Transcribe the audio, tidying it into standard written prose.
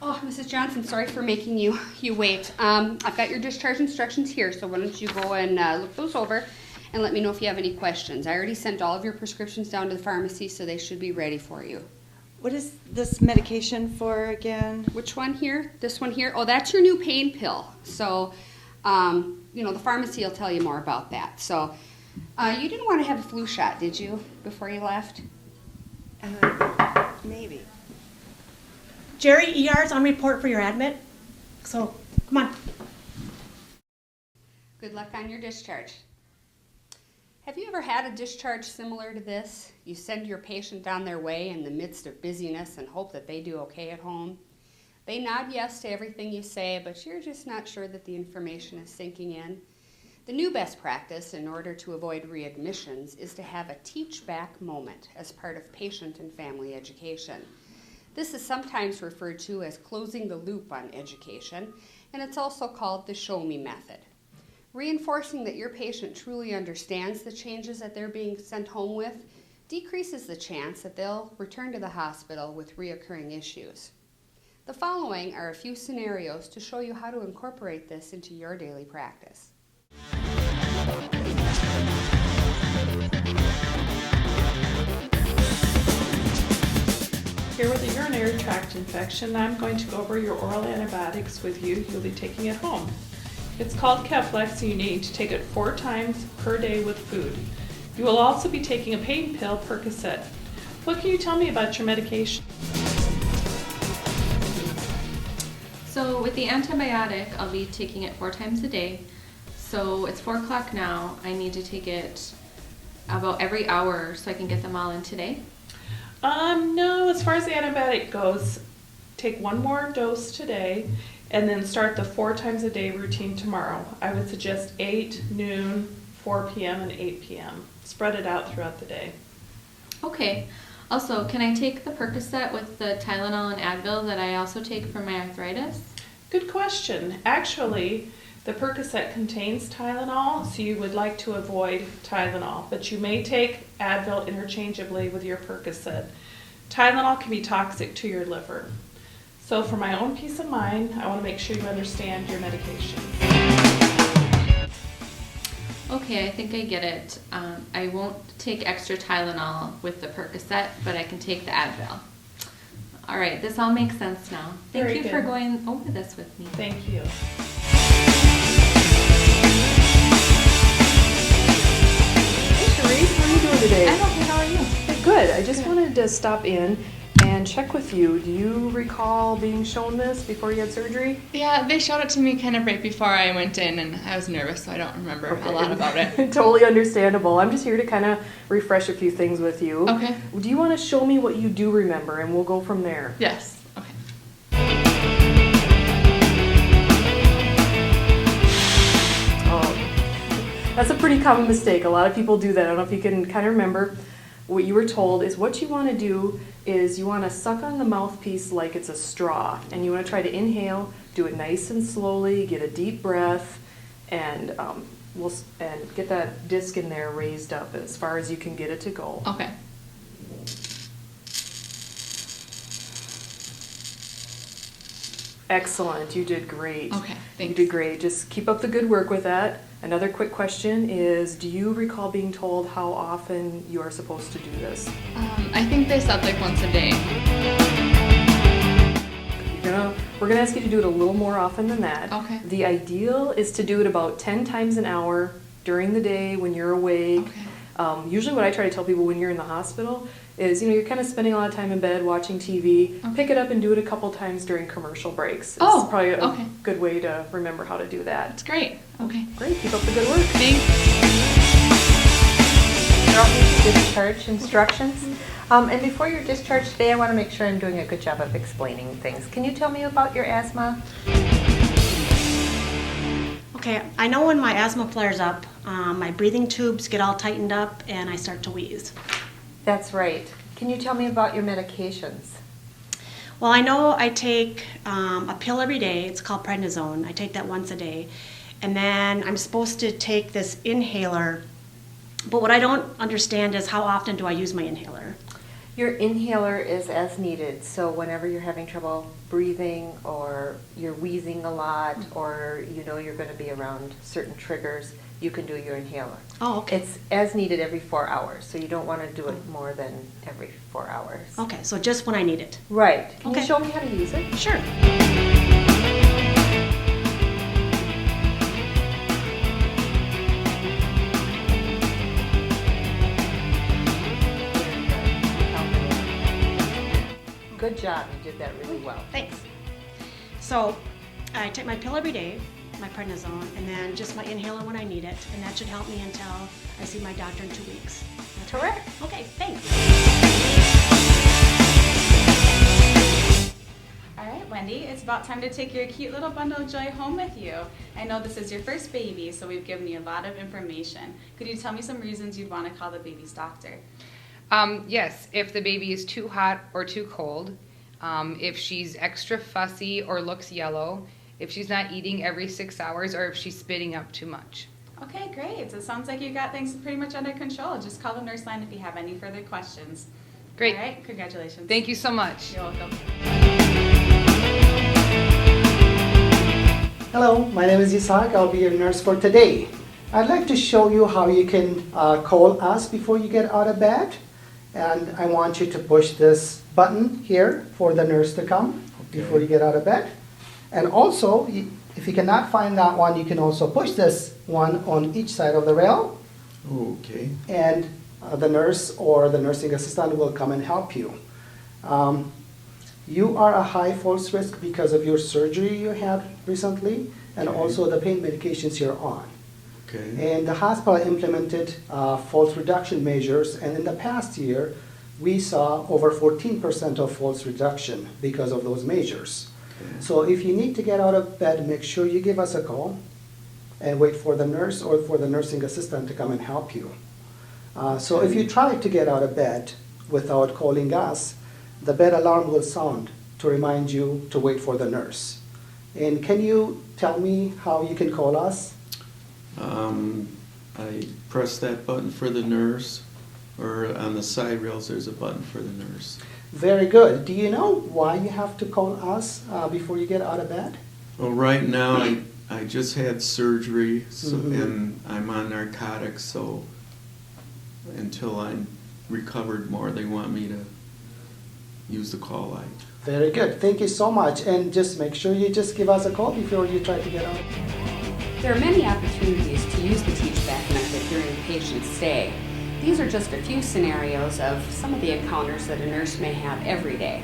Oh, Mrs. Johnson, sorry for making you wait. I've got your discharge instructions here, so why don't you go and look those over and let me know if you have any questions. I already sent all of your prescriptions down to the pharmacy, so they should be ready for you. What is this medication for again? Which one here? This one here? Oh, that's your new pain pill. So, the pharmacy will tell you more about that. So, you didn't want to have a flu shot, did you, before you left? Maybe. Jerry, ER's on report for your admit. So, come on. Good luck on your discharge. Have you ever had a discharge similar to this? You send your patient on their way in the midst of busyness and hope that they do okay at home. They nod yes to everything you say, but you're just not sure that the information is sinking in. The new best practice in order to avoid readmissions is to have a teach-back moment as part of patient and family education. This is sometimes referred to as closing the loop on education, and it's also called the show me method. Reinforcing that your patient truly understands the changes that they're being sent home with decreases the chance that they'll return to the hospital with reoccurring issues. The following are a few scenarios to show you how to incorporate this into your daily practice. Here with a urinary tract infection, I'm going to go over your oral antibiotics with you. You'll be taking it home. It's called Keflex, and you need to take it 4 times per day with food. You will also be taking a pain pill, Percocet. What can you tell me about your medication? So with the antibiotic, I'll be taking it 4 times a day. So it's 4 o'clock now. I need to take it about every hour so I can get them all in today. No, as far as the antibiotic goes, take 1 more dose today and then start the 4 times a day routine tomorrow. I would suggest 8, noon, 4 p.m., and 8 p.m. Spread it out throughout the day. Okay. Also, can I take the Percocet with the Tylenol and Advil that I also take for my arthritis? Good question. Actually, the Percocet contains Tylenol, so you would like to avoid Tylenol, but you may take Advil interchangeably with your Percocet. Tylenol can be toxic to your liver. So for my own peace of mind, I want to make sure you understand your medication. Okay, I think I get it. I won't take extra Tylenol with the Percocet, but I can take the Advil. All right, this all makes sense now. Thank Very you good. for going over this with me. Thank you. Hey Therese, how are you doing today? I'm okay, how are you? Hey, good. I just wanted to stop in and check with you. Do you recall being shown this before you had surgery? Yeah, they showed it to me kind of right before I went in, and I was nervous, so I don't remember a lot about it. Totally understandable. I'm just here to kind of refresh a few things with you. Okay. Do you want to show me what you do remember, and we'll go from there? Yes. Okay. Oh, that's a pretty common mistake. A lot of people do that. I don't know if you can kind of remember. What you were told is what you want to do is you want to suck on the mouthpiece like it's a straw, and you want to try to inhale, do it nice and slowly, get a deep breath, and and get that disc in there raised up as far as you can get it to go. Okay. Excellent, you did great. Okay, You thanks. did great. Just keep up the good work with that. Another quick question is, do you recall being told how often you are supposed to do this? I think they said like once a day. We're gonna ask you to do it a little more often than that. Okay. The ideal is to do it about 10 times an hour during the day when you're awake. Okay. Usually what I try to tell people when you're in the hospital is, you're kind of spending a lot of time in bed watching TV. Okay. Pick it up and do it a couple times during commercial breaks. It's Oh, probably a okay. good way to remember how to do that. That's great. Okay. Great, keep up the good work. Thanks. They're all discharge instructions. And before your discharge today, I want to make sure I'm doing a good job of explaining things. Can you tell me about your asthma? Okay, I know when my asthma flares up, my breathing tubes get all tightened up and I start to wheeze. That's right. Can you tell me about your medications? Well, I know I take a pill every day. It's called prednisone. I take that once a day. And then I'm supposed to take this inhaler. But what I don't understand is how often do I use my inhaler? Your inhaler is as needed, so whenever you're having trouble breathing or you're wheezing a lot or you know you're going to be around certain triggers, you can do your inhaler. Oh, okay. It's as needed every 4 hours, so you don't want to do it more than every 4 hours. Okay, so just when I need it. Right. Can Okay. you show me how to use it? Sure. Good job. You did that really well. Thanks. So I take my pill every day, my prednisone, and then just my inhaler when I need it, and that should help me until I see my doctor in 2 weeks. Correct. Okay, thanks. All right, Wendy, it's about time to take your cute little bundle of joy home with you. I know this is your first baby, so we've given you a lot of information. Could you tell me some reasons you'd want to call the baby's doctor? Yes, if the baby is too hot or too cold, if she's extra fussy or looks yellow, if she's not eating every 6 hours, or if she's spitting up too much. Okay, great. So it sounds like you got things pretty much under control. Just call the nurse line if you have any further questions. Great. All right, congratulations. Thank you so much. You're welcome. Hello, my name is Isaac. I'll be your nurse for today. I'd like to show you how you can call us before you get out of bed. And I want you to push this button here for the nurse to come before you get out of bed. And also, if you cannot find that one, you can also push this one on each side of the rail. Okay. And the nurse or the nursing assistant will come and help you. You are a high falls risk because of your surgery you had recently and also the pain medications you're on. Okay. And the hospital implemented falls reduction measures, and in the past year, we saw over 14% of falls reduction because of those measures. Okay. So if you need to get out of bed, make sure you give us a call and wait for the nurse or for the nursing assistant to come and help you. So if you try to get out of bed without calling us, the bed alarm will sound to remind you to wait for the nurse. And can you tell me how you can call us? I press that button for the nurse, or on the side rails there's a button for the nurse. Very good. Do you know why you have to call us before you get out of bed? Well, right now I just had surgery, so, and I'm on narcotics, so until I'm recovered more, they want me to use the call light. Very good. Thank you so much. And just make sure you just give us a call before you try to get out. There are many opportunities to use the teach-back method during a patient's stay. These are just a few scenarios of some of the encounters that a nurse may have every day.